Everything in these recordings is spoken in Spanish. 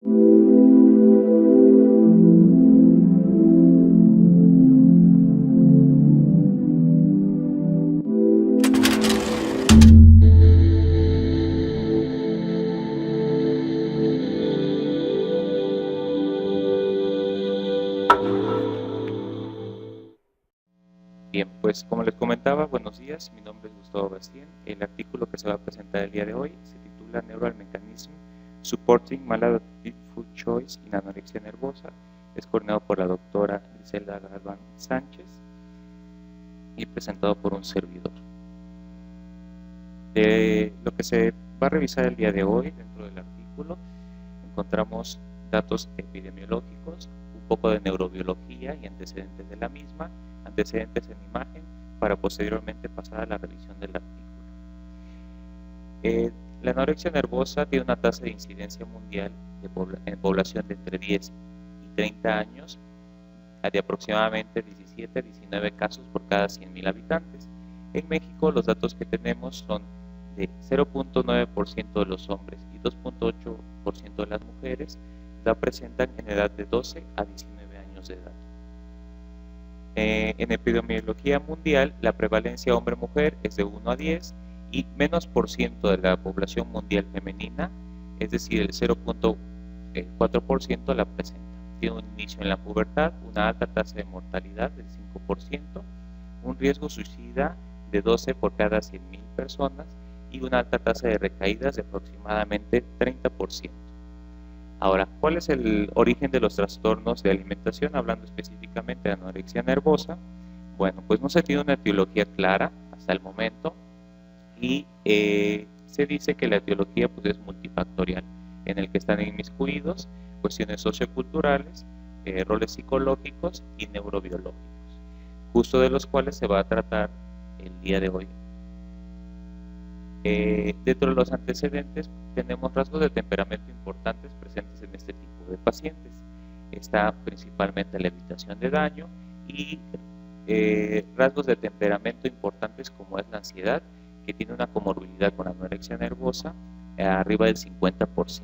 Bien, pues como les comentaba, buenos días, mi nombre es Gustavo Bastien. El artículo que se va a presentar el día de hoy se titula Neural Mechanism Supporting Maladaptive Food Choice in Anorexia Nervosa. Es coordinado por la doctora Griselda Galván Sánchez y presentado por un servidor. De lo que se va a revisar el día de hoy dentro del artículo, encontramos datos epidemiológicos, un poco de neurobiología y antecedentes de la misma, antecedentes en imagen, para posteriormente pasar a la revisión del artículo. La anorexia nervosa tiene una tasa de incidencia mundial en población de entre 10 y 30 años de aproximadamente 17 a 19 casos por cada 100.000 habitantes. En México los datos que tenemos son de 0.9% de los hombres y 2.8% de las mujeres la presentan en edad de 12 a 19 años de edad. En epidemiología mundial, la prevalencia hombre-mujer es de 1 a 10 y menos por ciento de la población mundial femenina, es decir, el 0.4% la presenta. Tiene un inicio en la pubertad, una alta tasa de mortalidad del 5%, un riesgo suicida de 12 por cada 100.000 personas y una alta tasa de recaídas de aproximadamente 30%. Ahora, ¿cuál es el origen de los trastornos de alimentación? Hablando específicamente de anorexia nervosa, bueno, pues no se tiene una etiología clara hasta el momento y se dice que la etiología pues, es multifactorial, en el que están inmiscuidos cuestiones socioculturales, roles psicológicos y neurobiológicos, justo de los cuales se va a tratar el día de hoy. Dentro de los antecedentes tenemos rasgos de temperamento importantes presentes en este tipo de pacientes. Está principalmente la evitación de daño y rasgos de temperamento importantes como es la ansiedad, que tiene una comorbilidad con anorexia nervosa arriba del 50%.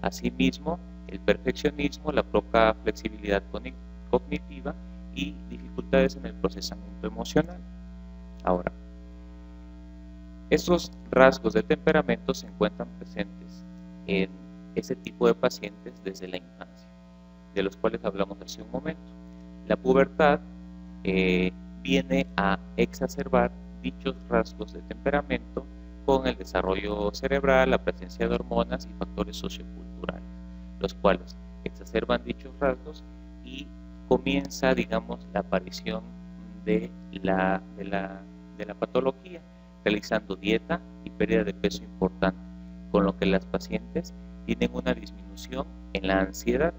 Asimismo, el perfeccionismo, la poca flexibilidad cognitiva y dificultades en el procesamiento emocional. Ahora, estos rasgos de temperamento se encuentran presentes en ese tipo de pacientes desde la infancia, de los cuales hablamos hace un momento. La pubertad viene a exacerbar dichos rasgos de temperamento con el desarrollo cerebral, la presencia de hormonas y factores socioculturales, los cuales exacerban dichos rasgos y comienza, digamos, la aparición de la patología, realizando dieta y pérdida de peso importante, con lo que las pacientes tienen una disminución en la ansiedad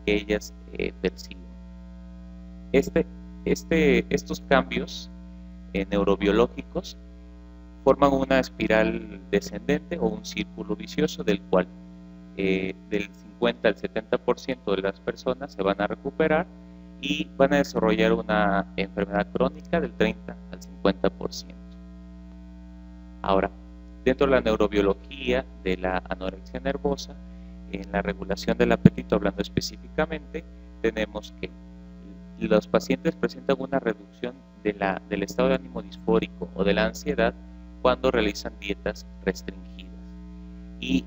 que ellas perciben. Estos cambios neurobiológicos forman una espiral descendente o un círculo vicioso del cual del 50 al 70% de las personas se van a recuperar y van a desarrollar una enfermedad crónica del 30 al 50%. Ahora, dentro de la neurobiología de la anorexia nervosa, en la regulación del apetito, hablando específicamente, tenemos que los pacientes presentan una reducción del estado de ánimo disfórico o de la ansiedad cuando realizan dietas restringidas. Y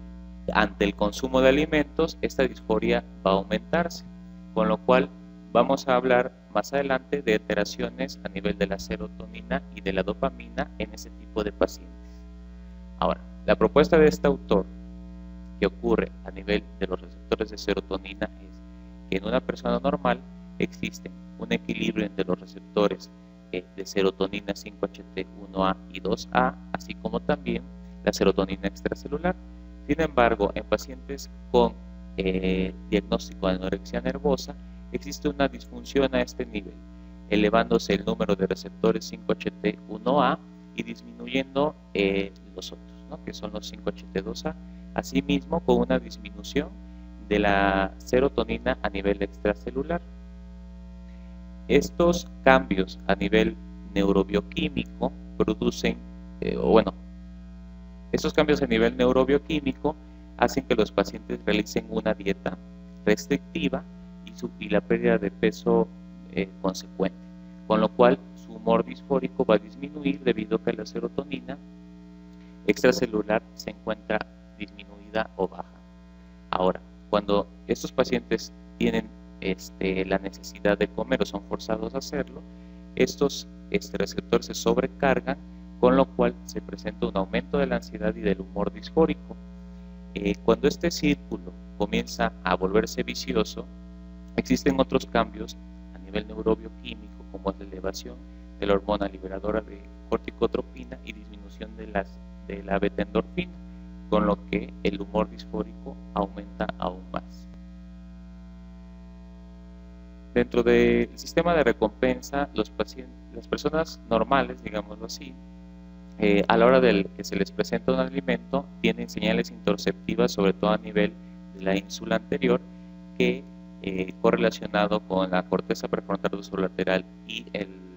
ante el consumo de alimentos, esta disforia va a aumentarse, con lo cual vamos a hablar más adelante de alteraciones a nivel de la serotonina y de la dopamina en ese tipo de pacientes. Ahora, la propuesta de este autor que ocurre a nivel de los receptores de serotonina es que en una persona normal existe un equilibrio entre los receptores de serotonina 5-HT1A y 2A, así como también la serotonina extracelular. Sin embargo, en pacientes con diagnóstico de anorexia nervosa existe una disfunción a este nivel, elevándose el número de receptores 5-HT1A y disminuyendo los otros, ¿no? Que son los 5-HT2A, asimismo con una disminución de la serotonina a nivel extracelular. Estos cambios a nivel neurobioquímico producen, estos cambios a nivel neurobioquímico hacen que los pacientes realicen una dieta restrictiva y la pérdida de peso consecuente, con lo cual su humor disfórico va a disminuir debido a que la serotonina extracelular se encuentra disminuida o baja. Ahora, cuando estos pacientes tienen la necesidad de comer o son forzados a hacerlo, estos receptores se sobrecargan, con lo cual se presenta un aumento de la ansiedad y del humor disfórico. Cuando este círculo comienza a volverse vicioso, existen otros cambios a nivel neurobioquímico, como es la elevación de la hormona liberadora de corticotropina y disminución de la beta-endorfina, con lo que el humor disfórico aumenta aún más. Dentro del sistema de recompensa, las personas normales, digámoslo así, a la hora de que se les presenta un alimento, tienen señales interoceptivas, sobre todo a nivel de la ínsula anterior, que correlacionado con la corteza prefrontal dorsolateral y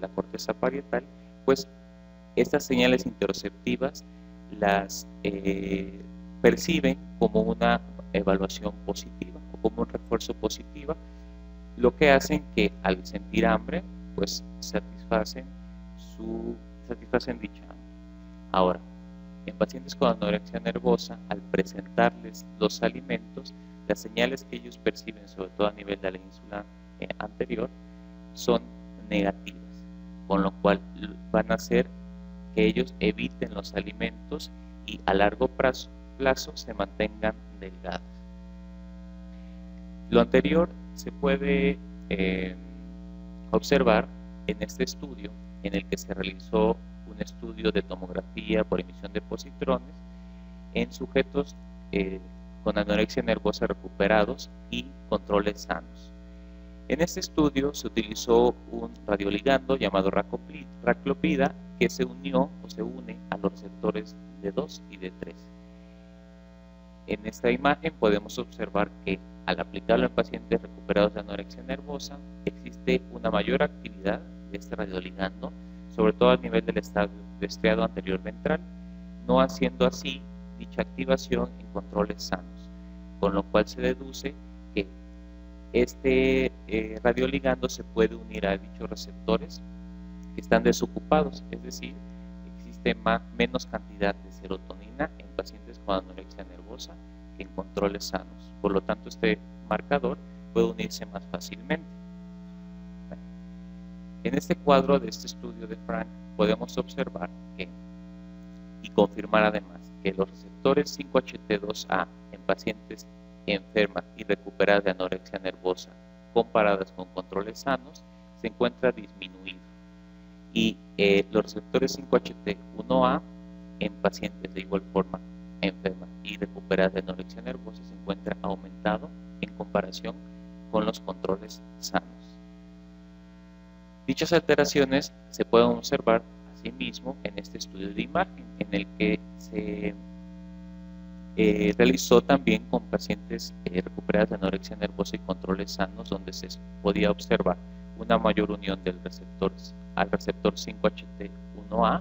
la corteza parietal, pues estas señales interoceptivas las perciben como una evaluación positiva o como un refuerzo positivo, lo que hacen que al sentir hambre, pues satisfacen dicha hambre. Ahora, en pacientes con anorexia nervosa, al presentarles los alimentos, las señales que ellos perciben, sobre todo a nivel de la ínsula anterior, son negativas, con lo cual van a hacer que ellos eviten los alimentos y a largo plazo se mantengan delgados. Lo anterior se puede observar en este estudio, en el que se realizó un estudio de tomografía por emisión de positrones en sujetos con anorexia nervosa recuperados y controles sanos. En este estudio se utilizó un radioligando llamado raclopida, que se unió o se une a los receptores de 2 y de 3. En esta imagen podemos observar que al aplicarlo en pacientes recuperados de anorexia nervosa existe una mayor actividad de este radioligando, sobre todo a nivel del estriado anterior ventral, no haciendo así dicha activación en controles sanos, con lo cual se deduce que este radioligando se puede unir a dichos receptores que están desocupados, es decir, existe menos cantidad de serotonina en pacientes con anorexia nervosa que en controles sanos. Por lo tanto, este marcador puede unirse más fácilmente. En este cuadro de este estudio de Frank podemos observar y confirmar además que los receptores 5-HT2A en pacientes enfermas y recuperadas de anorexia nervosa comparadas con controles sanos se encuentra disminuido, y los receptores 5-HT1A en pacientes de igual forma enfermas y recuperadas de anorexia nervosa se encuentra aumentado en comparación con los controles sanos. Dichas alteraciones se pueden observar asimismo en este estudio de imagen, en el que se realizó también con pacientes recuperadas de anorexia nervosa y controles sanos, donde se podía observar una mayor unión del al receptor 5-HT1A,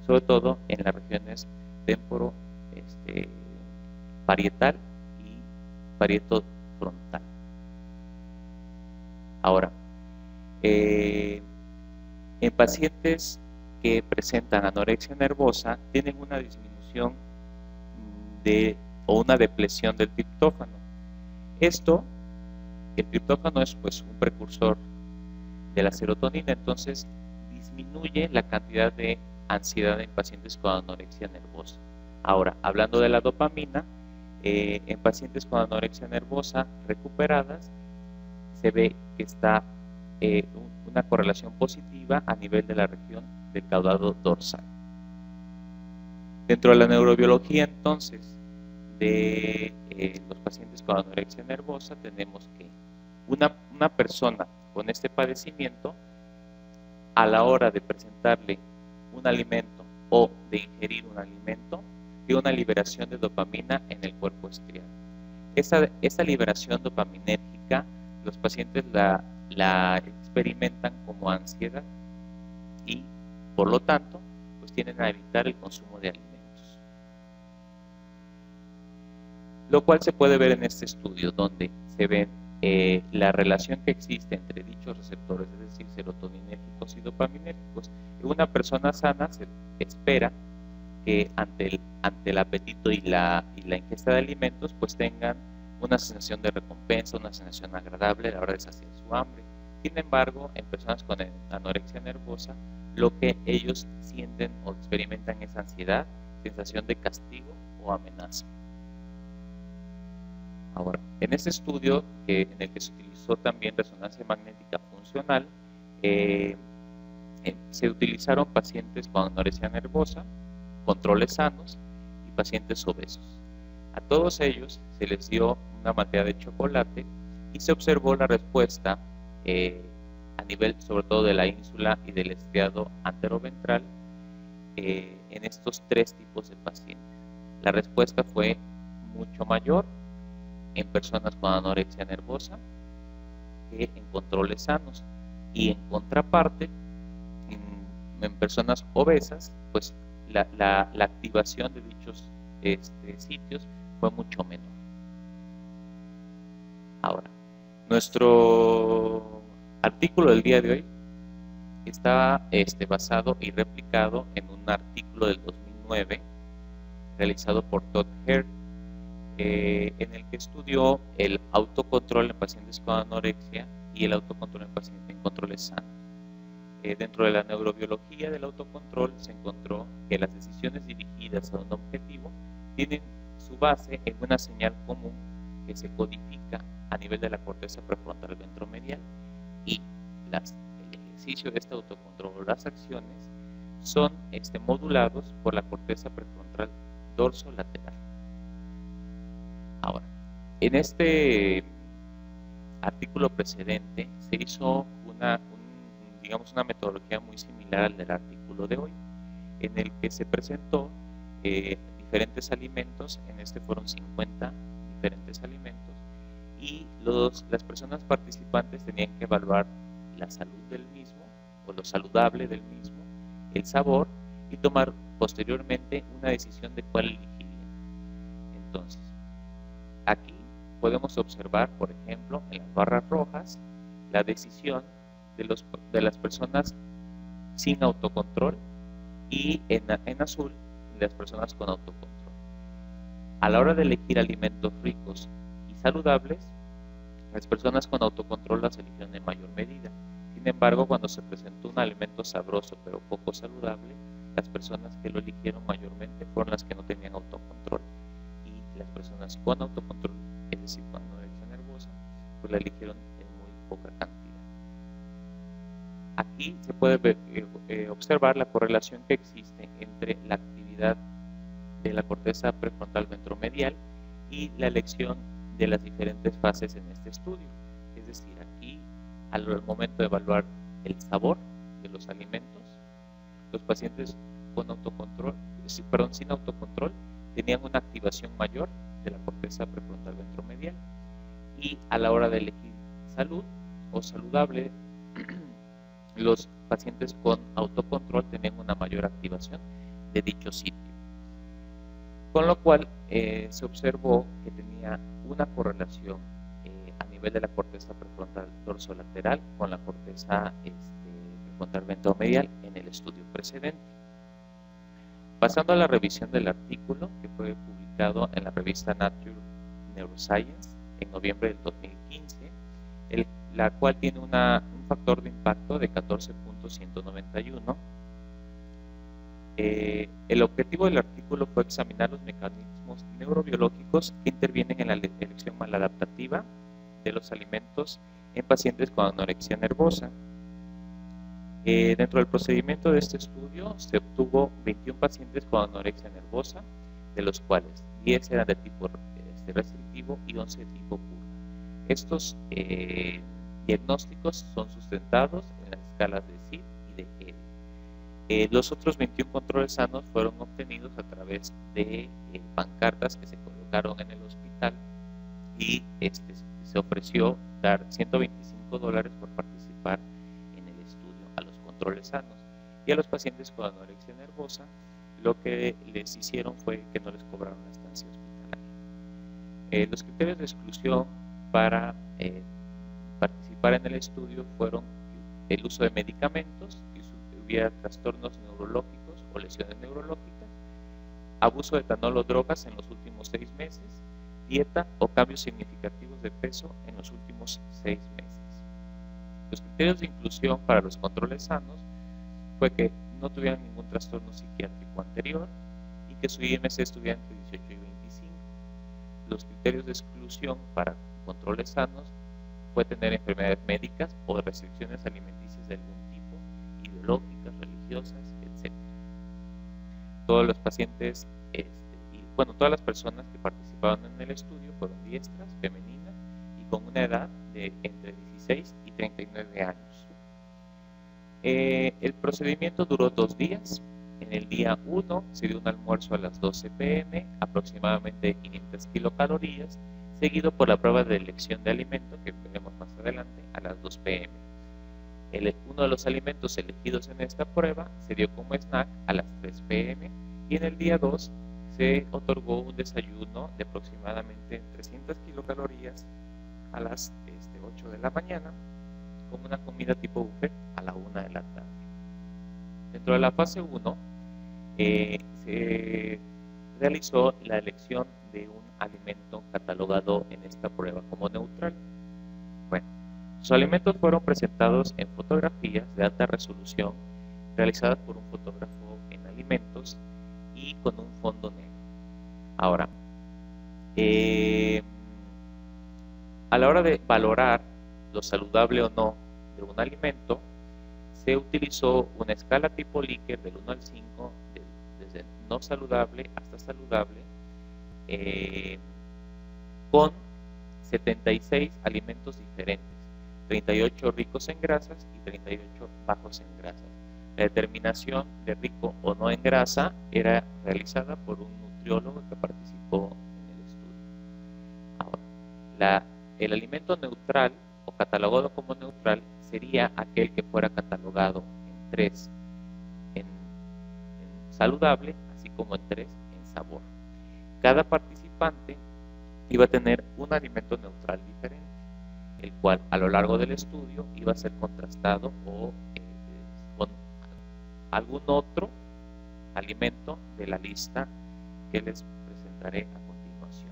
sobre todo en las regiones temporo parietal y parietofrontal. Ahora, en pacientes que presentan anorexia nervosa tienen una disminución o una depresión del triptófano. El triptófano es pues un precursor de la serotonina, entonces disminuye la cantidad de ansiedad en pacientes con anorexia nervosa. Ahora, hablando de la dopamina, en pacientes con anorexia nervosa recuperadas se ve que está una correlación positiva a nivel de la región del caudado dorsal. Dentro de la neurobiología, entonces, de los pacientes con anorexia nervosa, tenemos que una persona con este padecimiento, a la hora de presentarle un alimento o de ingerir un alimento, tiene una liberación de dopamina en el cuerpo estriado. Esta liberación dopaminérgica, los pacientes la experimentan como ansiedad y, por lo tanto, pues tienden a evitar el consumo de alimentos. lo cual se puede ver en este estudio, donde se ve la relación que existe entre dichos receptores, es decir, serotoninérgicos y dopaminérgicos. En una persona sana se espera que ante el apetito y la ingesta de alimentos, pues tengan una sensación de recompensa, una sensación agradable a la hora de saciar su hambre. Sin embargo, en personas con anorexia nervosa, lo que ellos sienten o experimentan es ansiedad, sensación de castigo o amenaza. Ahora, en este estudio en el que se utilizó también resonancia magnética funcional, se utilizaron pacientes con anorexia nervosa, controles sanos y pacientes obesos. A todos ellos se les dio una malteada de chocolate y se observó la respuesta a nivel sobre todo de la ínsula y del estriado anteroventral en estos tres tipos de pacientes. La respuesta fue mucho mayor en personas con anorexia nervosa que en controles sanos, y en contraparte en personas obesas, pues la activación de dichos sitios fue mucho menor. Ahora, nuestro artículo del día de hoy está basado y replicado en un artículo del 2009 realizado por Todd Hare, en el que estudió el autocontrol en pacientes con anorexia y el autocontrol en pacientes en controles sanos. Dentro de la neurobiología del autocontrol se encontró que las decisiones dirigidas a un objetivo tienen su base en una señal común que se codifica a nivel de la corteza prefrontal ventromedial, y el ejercicio de este autocontrol o las acciones son modulados por la corteza prefrontal dorsolateral. Ahora, en este artículo precedente se hizo una metodología muy similar al del artículo de hoy, en el que se presentó diferentes alimentos. En este fueron 50 diferentes alimentos, y las personas participantes tenían que evaluar la salud del mismo o lo saludable del mismo, el sabor, y tomar posteriormente una decisión de cuál elegirían. Entonces, aquí podemos observar, por ejemplo, en las barras rojas, la decisión de las personas sin autocontrol, y en azul, las personas con autocontrol. A la hora de elegir alimentos ricos y saludables, las personas con autocontrol las eligieron en mayor medida. Sin embargo, cuando se presentó un alimento sabroso pero poco saludable, las personas que lo eligieron mayormente fueron las que no tenían autocontrol, y las personas con autocontrol, es decir, con anorexia nervosa, pues la eligieron en muy poca cantidad. Aquí se puede observar la correlación que existe entre la actividad de la corteza prefrontal ventromedial y la elección de las diferentes fases en este estudio. Es decir, aquí, al momento de evaluar el sabor de los alimentos, los pacientes con autocontrol, sin autocontrol, tenían una activación mayor de la corteza prefrontal ventromedial, y a la hora de elegir salud o saludable, los pacientes con autocontrol tenían una mayor activación de dicho sitio. Con lo cual se observó que tenía una correlación a nivel de la corteza prefrontal dorsolateral con la corteza prefrontal ventromedial en el estudio precedente. Pasando a la revisión del artículo, que fue publicado en la revista Nature Neuroscience en noviembre del 2015, la cual tiene un factor de impacto de 14.191. El objetivo del artículo fue examinar los mecanismos neurobiológicos que intervienen en la elección maladaptativa de los alimentos en pacientes con anorexia nervosa. Dentro del procedimiento de este estudio se obtuvo 21 pacientes con anorexia nervosa, de los cuales 10 eran de tipo restrictivo y 11 de tipo puro. Estos diagnósticos son sustentados en las escalas de SID y de GERE. Los otros 21 controles sanos fueron obtenidos a través de pancartas que se colocaron en el hospital, y se ofreció dar $125 por participar en el estudio a los controles sanos, y a los pacientes con anorexia nervosa lo que les hicieron fue que no les cobraron la estancia hospitalaria. Los criterios de exclusión para participar en el estudio fueron el uso de medicamentos, que hubiera trastornos neurológicos o lesiones neurológicas, abuso de etanol o drogas en los últimos 6 meses, dieta o cambios significativos de peso en los últimos 6 meses. Los criterios de inclusión para los controles sanos fue que no tuvieran ningún trastorno psiquiátrico anterior y que su IMC estuviera entre 18 y 25. Los criterios de exclusión para controles sanos fue tener enfermedades médicas o restricciones alimenticias de algún tipo, ideológicas, religiosas, etc. Todos los pacientes, todas las personas que participaron en el estudio fueron diestras, femeninas y con una edad de entre 16 y 39 años. El procedimiento duró 2 días. En el día 1 se dio un almuerzo a las 12 p.m., aproximadamente 500 kilocalorías, seguido por la prueba de elección de alimento que veremos más adelante a las 2 p.m. Uno de los alimentos elegidos en esta prueba se dio como snack a las 3 p.m. y en el día 2 se otorgó un desayuno de aproximadamente 300 kilocalorías a las 8 de la mañana, como una comida tipo buffet a la 1 de la tarde. Dentro de la fase 1 se realizó la elección de un alimento catalogado en esta prueba como neutral. Bueno, sus alimentos fueron presentados en fotografías de alta resolución realizadas por un fotógrafo en alimentos y con un fondo negro. Ahora, a la hora de valorar lo saludable o no de un alimento, se utilizó una escala tipo Likert del 1 al 5, desde no saludable hasta saludable, con 76 alimentos diferentes, 38 ricos en grasas y 38 bajos en grasas. La determinación de rico o no en grasa era realizada por un nutriólogo que participó en el estudio. Ahora, el alimento neutral o catalogado como neutral sería aquel que fuera catalogado en 3 en saludable, así como en 3 en sabor. Cada participante iba a tener un alimento neutral diferente, el cual a lo largo del estudio iba a ser contrastado o con algún otro alimento de la lista que les presentaré a continuación.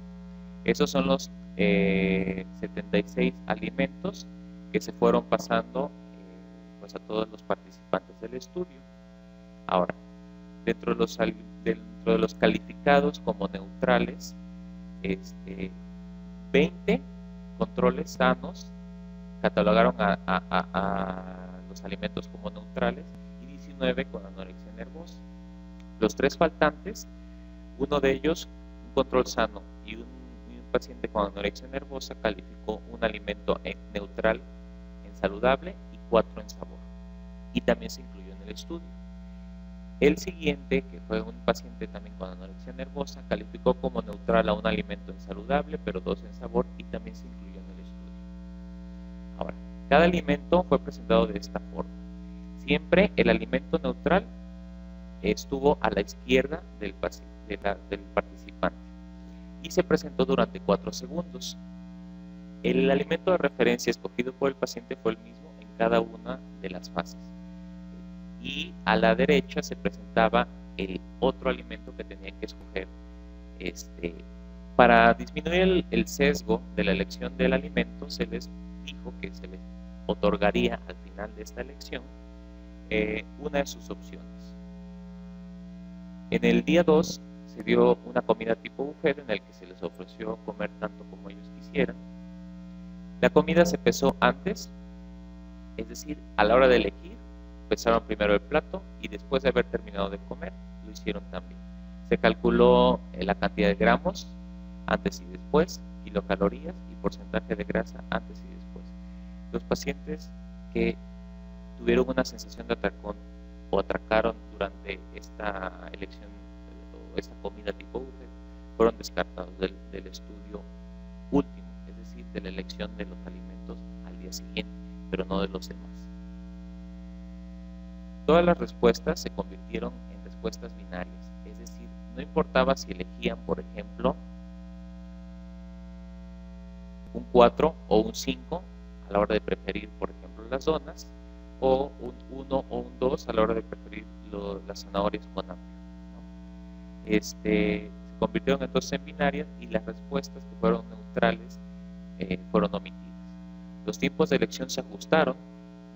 Esos son los 76 alimentos que se fueron pasando pues a todos los participantes del estudio. Ahora, dentro de los calificados como neutrales, 20 controles sanos catalogaron a los alimentos como neutrales y 19 con anorexia nervosa. Los 3 faltantes, uno de ellos, un control sano y un paciente con anorexia nervosa, calificó un alimento neutral en saludable y 4 en sabor, y también se incluyó en el estudio. El siguiente, que fue un paciente también con anorexia nervosa, calificó como neutral a un alimento en saludable, pero 2 en sabor, y también se incluyó en el estudio. Ahora, cada alimento fue presentado de esta forma. Siempre el alimento neutral estuvo a la izquierda del participante y se presentó durante 4 segundos. El alimento de referencia escogido por el paciente fue el mismo en cada una de las fases. Y a la derecha se presentaba el otro alimento que tenían que escoger. Para disminuir el sesgo de la elección del alimento, se les dijo que se les otorgaría al final de esta elección una de sus opciones. En el día 2 se dio una comida tipo buffet en el que se les ofreció comer tanto como ellos quisieran. La comida se pesó antes, es decir, a la hora de elegir, pesaron primero el plato y después de haber terminado de comer, lo hicieron también. Se calculó la cantidad de gramos antes y después, kilocalorías y porcentaje de grasa antes y después. Los pacientes que tuvieron una sensación de atracón o atracaron durante esta elección o esta comida tipo buffet fueron descartados del estudio último, es decir, de la elección de los alimentos al día siguiente, pero no de los demás. Todas las respuestas se convirtieron en respuestas binarias, es decir, no importaba si elegían, por ejemplo, un 4 o un 5 a la hora de preferir, por ejemplo, las donas, o un 1 o un 2 a la hora de preferir las zanahorias con apio, ¿no? Se convirtieron entonces en binarias y las respuestas que fueron neutrales fueron omitidas. Los tiempos de elección se ajustaron,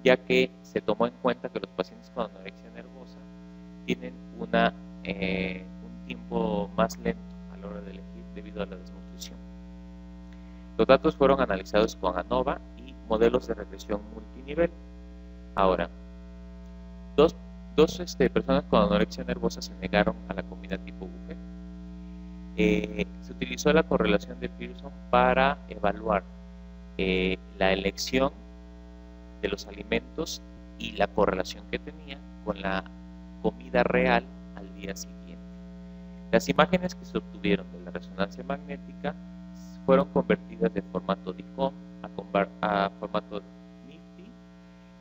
ya que se tomó en cuenta que los pacientes con anorexia nervosa tienen un tiempo más lento a la hora de elegir debido a la desnutrición. Los datos fueron analizados con ANOVA y modelos de regresión multinivel. Ahora, dos personas con anorexia nervosa se negaron a la comida tipo buffet. Se utilizó la correlación de Pearson para evaluar la elección de los alimentos y la correlación que tenía con la comida real al día siguiente. Las imágenes que se obtuvieron de la resonancia magnética fueron convertidas de formato DICOM a formato NIFTY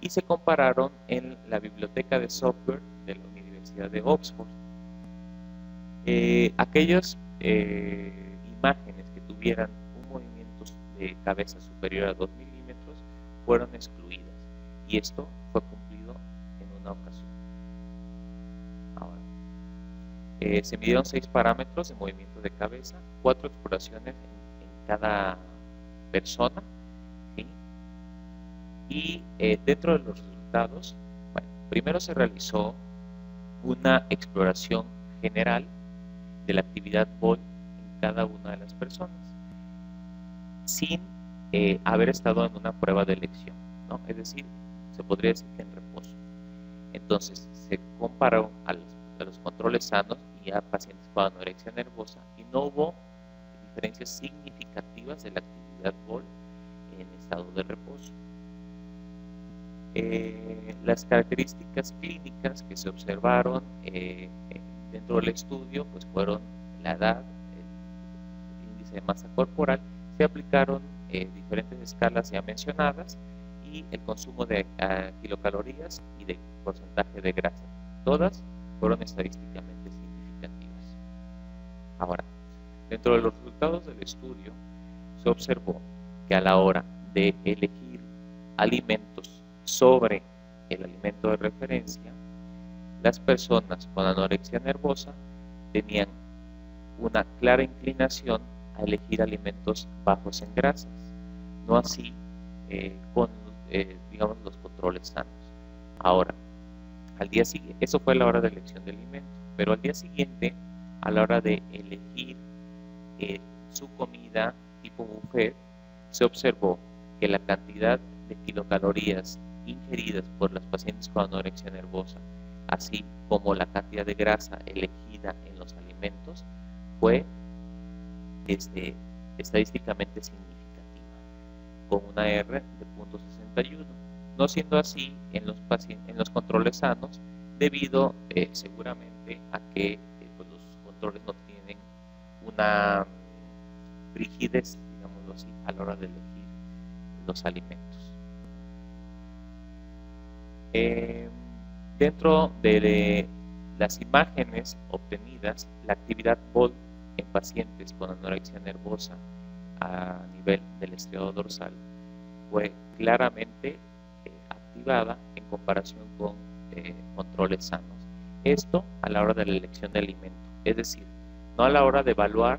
y se compararon en la biblioteca de software de la Universidad de Oxford. Aquellas imágenes que tuvieran un movimiento de cabeza superior a 2 milímetros fueron excluidas, y esto fue cumplido en una ocasión. Ahora, se midieron 6 parámetros de movimiento de cabeza, 4 exploraciones en cada persona, ¿sí? Y dentro de los resultados, bueno, primero se realizó una exploración general de la actividad BOL en cada una de las personas, sin haber estado en una prueba de elección, ¿no? Es decir, se podría decir que en reposo. Entonces, se comparó a los controles sanos y a pacientes con anorexia nervosa, y no hubo diferencias significativas de la actividad BOL en estado de reposo. Las características clínicas que se observaron dentro del estudio pues fueron la edad, el índice de masa corporal. Se aplicaron diferentes escalas ya mencionadas y el consumo de kilocalorías y de porcentaje de grasa. Todas fueron estadísticamente significativas. Ahora, dentro de los resultados del estudio se observó que a la hora de elegir alimentos sobre el alimento de referencia, las personas con anorexia nervosa tenían una clara inclinación a elegir alimentos bajos en grasas, no así con digamos, los controles sanos. Ahora, al día siguiente, eso fue a la hora de elección de alimentos, pero al día siguiente, a la hora de elegir su comida tipo buffet, se observó que la cantidad de kilocalorías ingeridas por las pacientes con anorexia nervosa, así como la cantidad de grasa elegida en los alimentos, fue estadísticamente significativa, con una R de 0.61, no siendo así en los controles sanos, debido seguramente a que pues los controles no tienen una rigidez, digámoslo así, a la hora de elegir los alimentos. Dentro de las imágenes obtenidas, la actividad BOL en pacientes con anorexia nervosa a nivel del estriado dorsal fue claramente activada en comparación con controles sanos. Esto a la hora de la elección de alimento, es decir, no a la hora de evaluar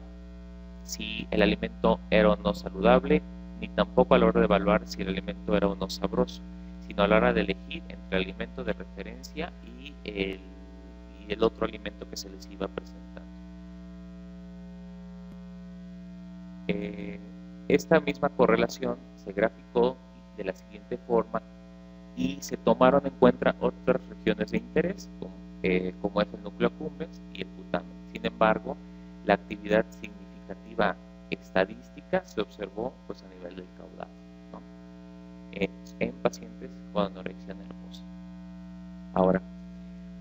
si el alimento era o no saludable, ni tampoco a la hora de evaluar si el alimento era o no sabroso, sino a la hora de elegir entre el alimento de referencia y el otro alimento que se les iba presentando. Esta misma correlación se graficó de la siguiente forma y se tomaron en cuenta otras regiones de interés, como es el núcleo accumbens y el putamen. Sin embargo, la actividad significativa estadística se observó pues, a nivel del caudal, ¿no? En pacientes con anorexia nervosa. Ahora,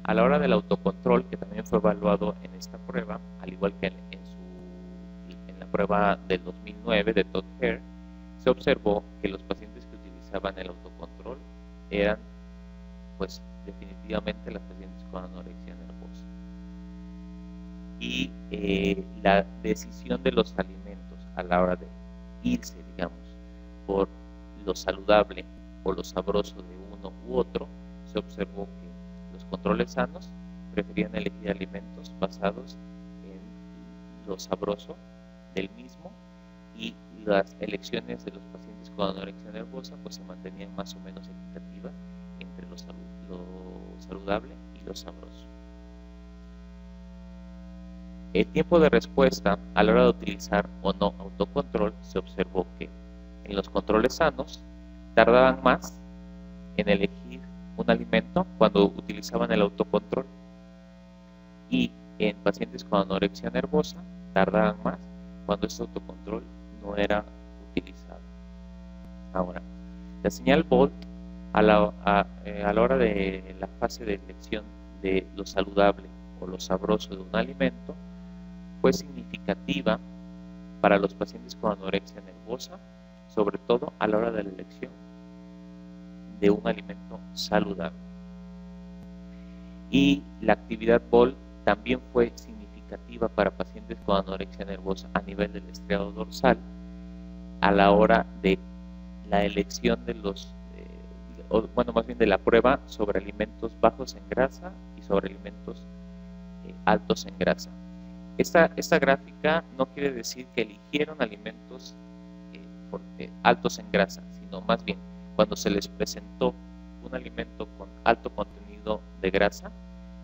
a la hora del autocontrol, que también fue evaluado en esta prueba, al igual que en la prueba del 2009 de Todd Hare, se observó que los pacientes que utilizaban el autocontrol eran, pues, definitivamente las pacientes con anorexia nervosa. Y la decisión de los alimentos a la hora de irse, digamos, por lo saludable o lo sabroso de uno u otro, se observó que los controles sanos preferían elegir alimentos basados en lo sabroso del mismo, y las elecciones de los pacientes con anorexia nervosa pues se mantenían más o menos equitativas entre lo saludable y lo sabroso. El tiempo de respuesta a la hora de utilizar o no autocontrol, se observó que en los controles sanos tardaban más en elegir un alimento cuando utilizaban el autocontrol, y en pacientes con anorexia nervosa tardaban más cuando este autocontrol no era utilizado. Ahora, la señal Bolt a la hora de la fase de elección de lo saludable o lo sabroso de un alimento fue significativa para los pacientes con anorexia nervosa, sobre todo a la hora de la elección de un alimento saludable. Y la actividad Bolt también fue significativa para pacientes con anorexia nervosa a nivel del estriado dorsal a la hora de la elección de los, más bien de la prueba sobre alimentos bajos en grasa y sobre alimentos altos en grasa. Esta gráfica no quiere decir que eligieron alimentos altos en grasa, sino más bien cuando se les presentó un alimento con alto contenido de grasa,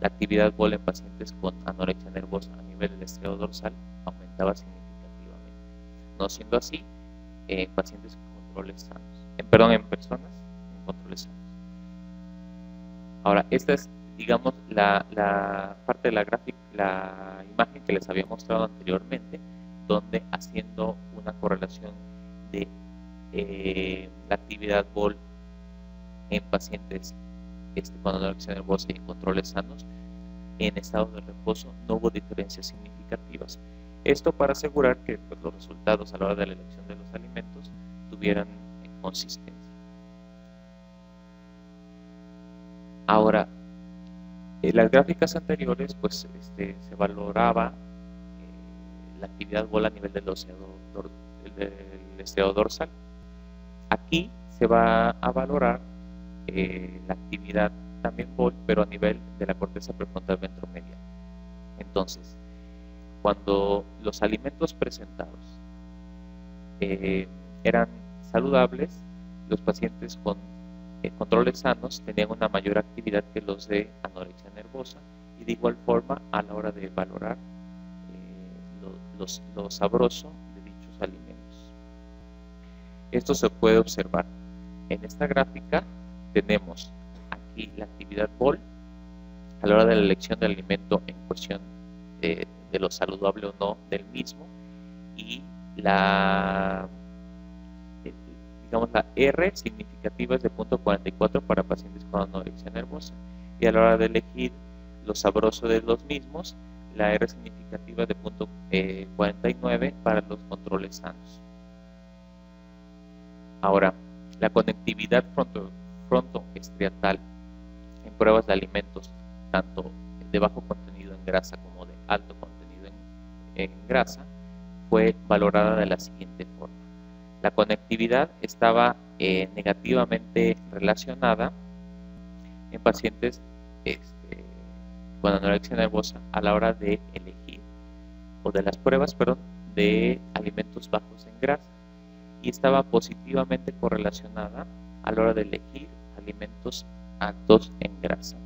la actividad Bolt en pacientes con anorexia nervosa a nivel del estriado dorsal aumentaba significativamente. No siendo así, en pacientes con controles sanos, en personas con controles sanos. Ahora, esta es, digamos, la parte de la gráfica, la imagen que les había mostrado anteriormente, donde haciendo una correlación de la actividad Bolt en pacientes con anorexia nervosa y en controles sanos, en estado de reposo no hubo diferencias significativas. Esto para asegurar que pues, los resultados a la hora de la elección de los alimentos tuvieran consistencia. Ahora, en las gráficas anteriores pues se valoraba la actividad Bolt a nivel del estriado dorsal. Aquí se va a valorar la actividad también Bolt, pero a nivel de la corteza prefrontal ventromedial. Entonces, cuando los alimentos presentados eran saludables, los pacientes con controles sanos tenían una mayor actividad que los de anorexia nervosa, y de igual forma a la hora de valorar lo sabroso de dichos alimentos. Esto se puede observar. En esta gráfica tenemos aquí la actividad Bolt a la hora de la elección del alimento en cuestión de lo saludable o no del mismo, y digamos la R significativa es de 0.44 para pacientes con anorexia nervosa, y a la hora de elegir lo sabroso de los mismos, la R significativa de 0.49 para los controles sanos. Ahora, la conectividad frontoestriatal en pruebas de alimentos tanto de bajo contenido en grasa como de alto contenido en grasa fue valorada de la siguiente forma. La conectividad estaba negativamente relacionada en pacientes con anorexia nervosa a la hora de elegir, o de las pruebas, de alimentos bajos en grasa, y estaba positivamente correlacionada a la hora de elegir alimentos altos en grasa,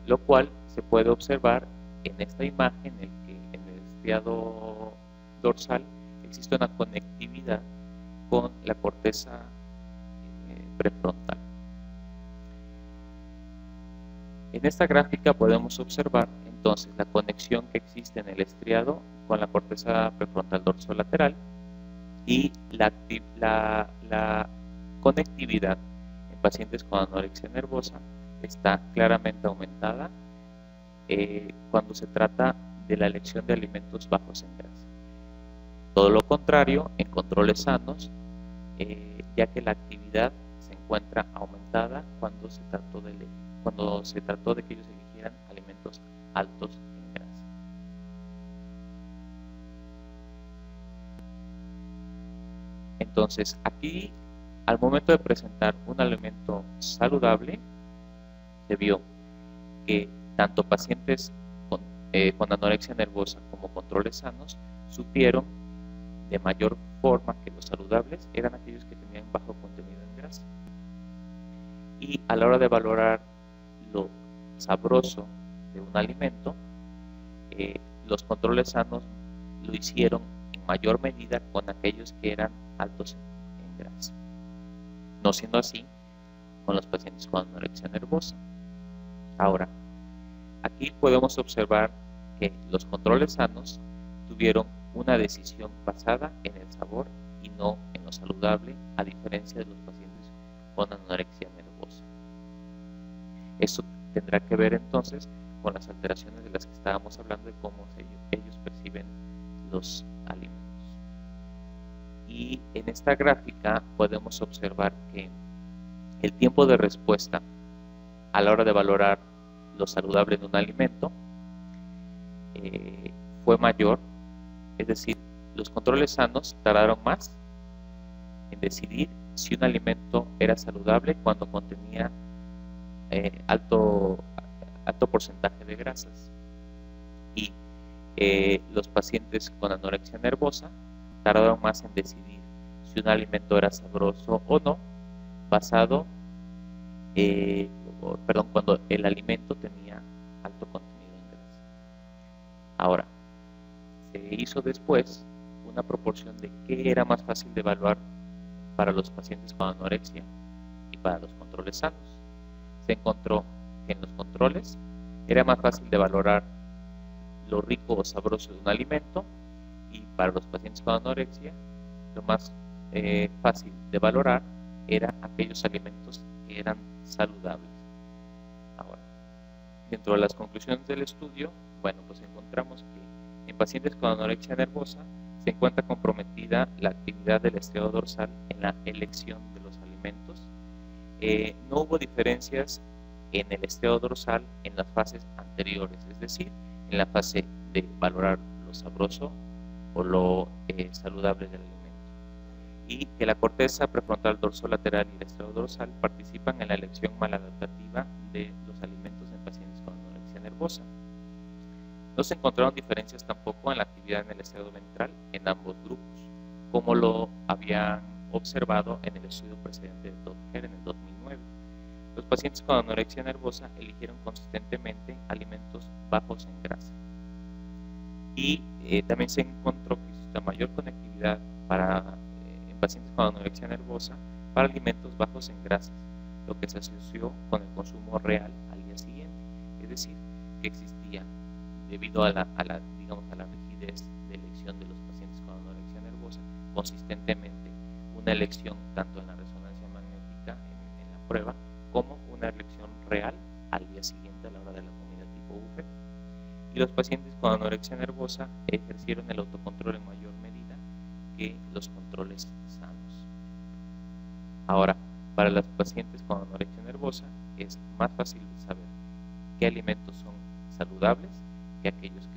lo cual se puede observar en esta imagen en el que en el estriado dorsal existe una conectividad con la corteza prefrontal. En esta gráfica podemos observar entonces la conexión que existe en el estriado con la corteza prefrontal dorsolateral, y la conectividad en pacientes con anorexia nervosa está claramente aumentada cuando se trata de la elección de alimentos bajos en grasa. Todo lo contrario en controles sanos, ya que la actividad se encuentra aumentada cuando se trató de que ellos eligieran alimentos altos en grasa. Entonces, aquí, al momento de presentar un alimento saludable, se vio que tanto pacientes con anorexia nervosa como controles sanos supieron de mayor forma que los saludables eran aquellos que tenían bajo contenido en grasa. Y a la hora de valorar lo sabroso de un alimento, los controles sanos lo hicieron en mayor medida con aquellos que eran altos en grasa, no siendo así con los pacientes con anorexia nervosa. Ahora, aquí podemos observar que los controles sanos tuvieron una decisión basada en el sabor y no en lo saludable, a diferencia de los pacientes con anorexia nervosa. Esto tendrá que ver entonces con las alteraciones de las que estábamos hablando, de cómo ellos perciben los alimentos. Y en esta gráfica podemos observar que el tiempo de respuesta a la hora de valorar lo saludable de un alimento fue mayor, es decir, los controles sanos tardaron más en decidir si un alimento era saludable cuando contenía alto porcentaje de grasas, y los pacientes con anorexia nervosa tardaron más en decidir si un alimento era sabroso o no, basado cuando el alimento tenía alto contenido en grasa. Ahora, se hizo después una proporción de qué era más fácil de evaluar para los pacientes con anorexia y para los controles sanos. Se encontró que en los controles era más fácil de valorar lo rico o sabroso de un alimento, y para los pacientes con anorexia lo más fácil de valorar eran aquellos alimentos que eran saludables. Ahora, dentro de las conclusiones del estudio, bueno, pues encontramos que en pacientes con anorexia nervosa se encuentra comprometida la actividad del estriado dorsal en la elección de los alimentos. No hubo diferencias en el estriado dorsal en las fases anteriores, es decir, en la fase de valorar lo sabroso o lo saludable del alimento, y que la corteza prefrontal dorsolateral y el estriado dorsal participan en la elección maladaptativa de los alimentos en pacientes con anorexia nervosa. No se encontraron diferencias tampoco en la actividad en el estriado ventral en ambos grupos, como lo habían observado en el estudio precedente de Todd-Kerr en el 2009. Los pacientes con anorexia nervosa eligieron consistentemente alimentos bajos en grasa, y también se encontró que existe mayor conectividad en pacientes con anorexia nervosa para alimentos bajos en grasas, lo que se asoció con el consumo real al día siguiente, es decir, que existía, debido a la rigidez de elección de los pacientes con anorexia nervosa, consistentemente una elección tanto en la resonancia magnética en la prueba, como una elección real al día siguiente a la hora de la comida tipo buffet. Y los pacientes con anorexia nervosa ejercieron el autocontrol en mayor medida que los controles sanos. Ahora, para los pacientes con anorexia nervosa es más fácil saber qué alimentos son saludables que aquellos